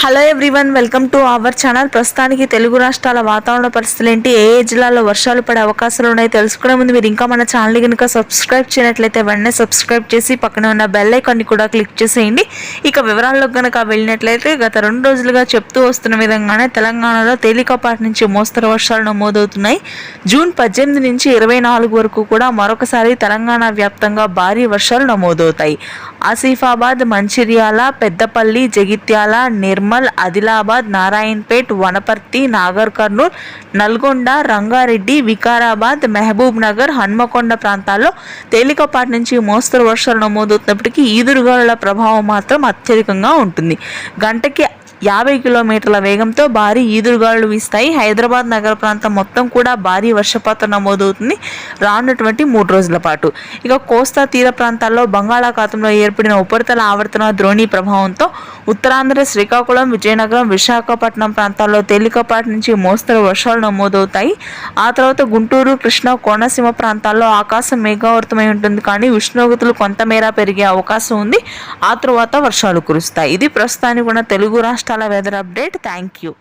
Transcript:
Hello everyone, welcome to our channel. ప్రస్తుతానికి తెలుగు రాష్ట్రాల వాతావరణ పరిస్థితులు ఏంటి, ఏ జిల్లాలో వర్షాలు పడే అవకాశాలు ఉన్నాయి తెలుసుకునే ముందు మీరు ఇంకా మన ఛానల్ కనుక సబ్స్క్రైబ్ చేయనట్లయితే వెంటనే సబ్స్క్రైబ్ చేసి పక్కన ఉన్న బెల్ ఐకాన్ని కూడా క్లిక్ చేసేయండి. ఇక వివరాల్లోకి కనుక వెళ్ళినట్లయితే గత 2 రోజులుగా చెప్తూ వస్తున్న విధంగానే తెలంగాణలో తేలికపాటి నుంచి మోస్తరు వర్షాలు నమోదవుతున్నాయి. జూన్ 18 నుంచి 24 వరకు కూడా మరొకసారి తెలంగాణ వ్యాప్తంగా భారీ వర్షాలు నమోదవుతాయి. ఆసిఫాబాద్, మంచిర్యాల, పెద్దపల్లి, జగిత్యాల, నిర్మల్, ఆదిలాబాద్, నారాయణపేట్, వనపర్తి, నాగర్ కర్నూల్, నల్గొండ, రంగారెడ్డి, వికారాబాద్, మహబూబ్ నగర్, హన్మకొండ ప్రాంతాల్లో తేలికపాటి నుంచి మోస్తరు వర్షాలు నమోదవుతున్నప్పటికీ ఈదురుగాలుల ప్రభావం మాత్రం అత్యధికంగా ఉంటుంది. గంటకి 50 కిలోమీటర్ల వేగంతో భారీ ఈదురుగాలులు వీస్తాయి. హైదరాబాద్ నగర ప్రాంతం మొత్తం కూడా భారీ వర్షపాతం నమోదవుతుంది రానున్నటువంటి 3 రోజుల పాటు. ఇక కోస్తా తీర ప్రాంతాల్లో బంగాళాఖాతంలో ఏర్పడిన ఉపరితల ఆవర్తన ద్రోణి ప్రభావంతో ఉత్తరాంధ్ర, శ్రీకాకుళం, విజయనగరం, విశాఖపట్నం ప్రాంతాల్లో తేలికపాటి నుంచి మోస్తరు వర్షాలు నమోదవుతాయి. ఆ తర్వాత గుంటూరు, కృష్ణా, కోనసీమ ప్రాంతాల్లో ఆకాశం మేఘావృతమై ఉంటుంది, కానీ ఉష్ణోగ్రతలు కొంతమేర పెరిగే అవకాశం ఉంది. ఆ తర్వాత వర్షాలు కురుస్తాయి. ఇది ప్రస్తుతానికి ఉన్న తెలుగు రాష్ట్రాల వెదర్ అప్డేట్. Thank you.